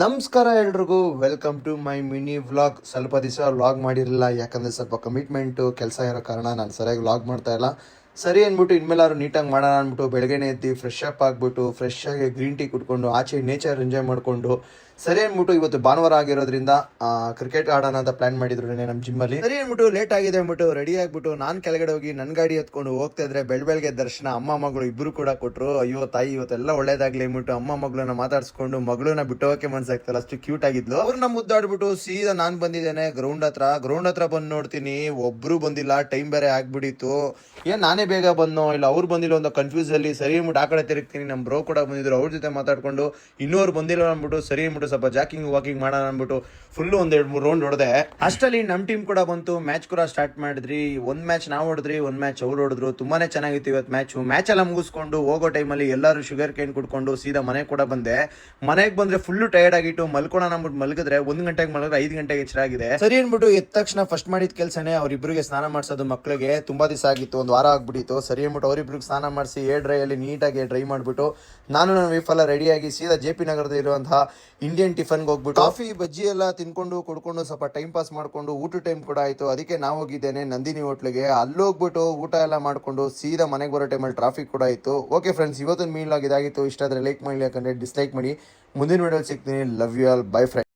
ನಮಸ್ಕಾರ ಎಲ್ರಿಗೂ, welcome to my mini vlog. ಸ್ವಲ್ಪ ದಿವಸ ವ್ಲಾಗ್ ಮಾಡಿರಲಿಲ್ಲ, ಯಾಕಂದರೆ ಸ್ವಲ್ಪ ಕಮಿಟ್ಮೆಂಟು ಕೆಲಸ ಇರೋ ಕಾರಣ ನಾನು ಸರಿಯಾಗಿ ವ್ಲಾಗ್ ಮಾಡ್ತಾ ಇಲ್ಲ. ಸರಿ ಅಂದ್ಬಿಟ್ಟು ಇನ್ಮೇಲಾದ್ರು ನೀಟಾಗಿ ಮಾಡೋಣ ಅಂದ್ಬಿಟ್ಟು ಬೆಳಗ್ಗೆನೇ ಎದ್ದು ಫ್ರೆಶ್ ಅಪ್ ಆಗಿಬಿಟ್ಟು ಫ್ರೆಶ್ ಆಗಿ ಗ್ರೀನ್ ಟೀ ಕುಟ್ಕೊಂಡು ಆಚೆ ನೇಚರ್ ಎಂಜಾಯ್ ಮಾಡಿಕೊಂಡು ಸರಿ ಅಂದ್ಬಿಟ್ಟು ಇವತ್ತು ಭಾನುವಾರ ಆಗಿರೋದ್ರಿಂದ ಕ್ರಿಕೆಟ್ ಆಡೋಣ ಅಂತ ಪ್ಲಾನ್ ಮಾಡಿದ್ರು ನಮ್ಮ ಜಿಮ್ಮಲ್ಲಿ. ಸರಿ ಅಂದ್ಬಿಟ್ಟು ಲೇಟ್ ಆಗಿದೆ ಅಂದ್ಬಿಟ್ಟು ರೆಡಿ ಆಗಿಬಿಟ್ಟು ನಾನು ಕೆಳಗಡೆ ಹೋಗಿ ನನ್ನ ಗಾಡಿ ಎತ್ಕೊಂಡು ಹೋಗ್ತಾ ಇದ್ರೆ ಬೆಳಗ್ಗೆ ದರ್ಶನ ಅಮ್ಮ ಮಗಳು ಇಬ್ಬರು ಕೂಡ ಕೊಟ್ಟರು. ಅಯ್ಯೋ ತಾಯಿ ಇವತ್ತೆಲ್ಲ ಒಳ್ಳೇದಾಗ್ಲಿ ಅಂದ್ಬಿಟ್ಟು ಅಮ್ಮ ಮಗಳನ್ನ ಮಾತಾಡ್ಸ್ಕೊಂಡು ಮಗಳನ್ನ ಬಿಟ್ಟು ಹೋಗಕ್ಕೆ ಮನ್ಸಾಗ್ತಲ್ಲ, ಅಷ್ಟು ಕ್ಯೂಟ್ ಆಗಿದ್ಲು. ಅವ್ರನ್ನ ಮುದ್ದಾಡ್ಬಿಟ್ಟು ಸೀದಾ ನಾನು ಬಂದಿದ್ದೇನೆ ಗ್ರೌಂಡ್ ಹತ್ರ ಬಂದು ನೋಡ್ತೀನಿ, ಒಬ್ರು ಬಂದಿಲ್ಲ. ಟೈಮ್ ಬೇರೆ ಆಗ್ಬಿಟ್ಟಿತ್ತು. ಏನ್ ನಾನೇ ಬೇಗ ಬಂದೋ ಇಲ್ಲ ಅವ್ರು ಬಂದಿಲ್ಲ ಒಂದು ಕನ್ಫ್ಯೂಸ್ ಅಲ್ಲಿ. ಸರಿ ಅಂದ್ಬಿಟ್ಟು ಆ ಕಡೆ ತಿರುಗ್ತೀನಿ, ನಮ್ಮ ಬ್ರೋ ಕೂಡ ಬಂದಿದ್ರು, ಅವ್ರ ಜೊತೆ ಮಾತಾಡ್ಕೊಂಡು ಇನ್ನೂರು ಬಂದಿಲ್ಲ ಅಂದ್ಬಿಟ್ಟು ಸರಿ ಅಂದ್ಬಿಟ್ಟು ಸ್ವಲ್ಪ ಜಾಕಿಂಗ್ ವಾಕಿಂಗ್ ಮಾಡೋಣ ಅಂದ್ಬಿಟ್ಟು ಫುಲ್ ಒಂದ್ 2-3 ರೌಂಡ್ ಹೊಡೆದೆ. ಅಷ್ಟಲ್ಲಿ ನಮ್ ಟೀಮ್ ಕೂಡ ಬಂತು, ಮ್ಯಾಚ್ ಕೂಡ ಸ್ಟಾರ್ಟ್ ಮಾಡಿದ್ರಿ. ಒಂದ್ ಮ್ಯಾಚ್ ನಾವು ಹೊಡೆದ್ರಿ, ಒಂದ್ ಮ್ಯಾಚ್ ಅವ್ರು ಹೊಡೆದ್ರು. ತುಂಬಾನೇ ಚೆನ್ನಾಗಿತ್ತು ಇವತ್ತು ಮ್ಯಾಚ್ ಎಲ್ಲ ಮುಗಿಸ್ಕೊಂಡು ಹೋಗೋ ಟೈಮಲ್ಲಿ ಎಲ್ಲರೂ ಶುಗರ್ ಕೇನ್ ಕುಡ್ಕೊಂಡು ಸೀದಾ ಮನೆಗೆ ಕೂಡ ಬಂದೆ. ಮನೆಗೆ ಬಂದ್ರೆ ಫುಲ್ ಟೈರ್ಡ್ ಆಗಿತ್ತು, ಮಲ್ಕೋಣ ಅಂದ್ಬಿಟ್ಟು ಮಲಗಿದ್ರೆ 1 ಗಂಟೆಗೆ ಮಲಗಿದ್ರೆ 5 ಗಂಟೆಗೆ ಎಚ್ಚರ ಆಗಿದೆ. ಸರಿ ಅಂದ್ಬಿಟ್ಟು ಎದ್ದ ತಕ್ಷಣ ಫಸ್ಟ್ ಮಾಡಿದ ಕೆಲಸನೇ ಅವ್ರಿಬ್ರಿಗೆ ಸ್ನಾನ ಮಾಡಿಸೋದು. ಮಕ್ಕಳಿಗೆ ತುಂಬಾ ದಿವಸ ಆಗಿತ್ತು, ಒಂದು ವಾರ ಆಗ್ಬಿಟ್ಟಿತ್ತು. ಸರಿ ಅಂದ್ಬಿಟ್ಟು ಅವ್ರಿಬ್ರಿಗೆ ಸ್ನಾನ ಮಾಡಿಸಿ ಏರ್ ಡ್ರೈ ಅಲ್ಲಿ ನೀಟಾಗಿ ಡ್ರೈ ಮಾಡ್ಬಿಟ್ಟು ನಾನು ನನ್ನ ವೈಫ್ ಎಲ್ಲ ರೆಡಿಯಾಗಿ ಸೀದಾ JP ನಗರದಲ್ಲಿ ಇರುವಂತಹ ಇಂಡಿಯನ್ ಟಿಫನ್ಗೆ ಹೋಗ್ಬಿಟ್ಟು ಕಾಫಿ ಬಜ್ಜಿ ಎಲ್ಲ ತಿನ್ಕೊಂಡು ಕುಡ್ಕೊಂಡು ಸ್ವಲ್ಪ ಟೈಮ್ ಪಾಸ್ ಮಾಡ್ಕೊಂಡು ಊಟ ಟೈಮ್ ಕೂಡ ಆಯ್ತು. ಅದಕ್ಕೆ ನಾವು ಹೋಗಿದ್ದೇನೆ ನಂದಿನಿ ಹೋಟ್ಲಿಗೆ. ಅಲ್ಲೋಗ್ಬಿಟ್ಟು ಊಟ ಎಲ್ಲ ಮಾಡ್ಕೊಂಡು ಸೀದಾ ಮನೆಗೆ ಬರೋ ಟೈಮಲ್ಲಿ ಟ್ರಾಫಿಕ್ ಕೂಡ ಆಯ್ತು. ಓಕೆ ಫ್ರೆಂಡ್ಸ್, ಇವತ್ತಿನ ಮೀಲ್ ಆಗಿ ಇದಾಗಿತ್ತು. ಇಷ್ಟ ಆದ್ರೆ ಲೈಕ್ ಮಾಡಿ, ಯಾಕಂದ್ರೆ ಡಿಸ್ಲೈಕ್ ಮಾಡಿ. ಮುಂದಿನ ವಿಡಿಯೋ ಸಿಗ್ತೀನಿ. Love you all, bye friends.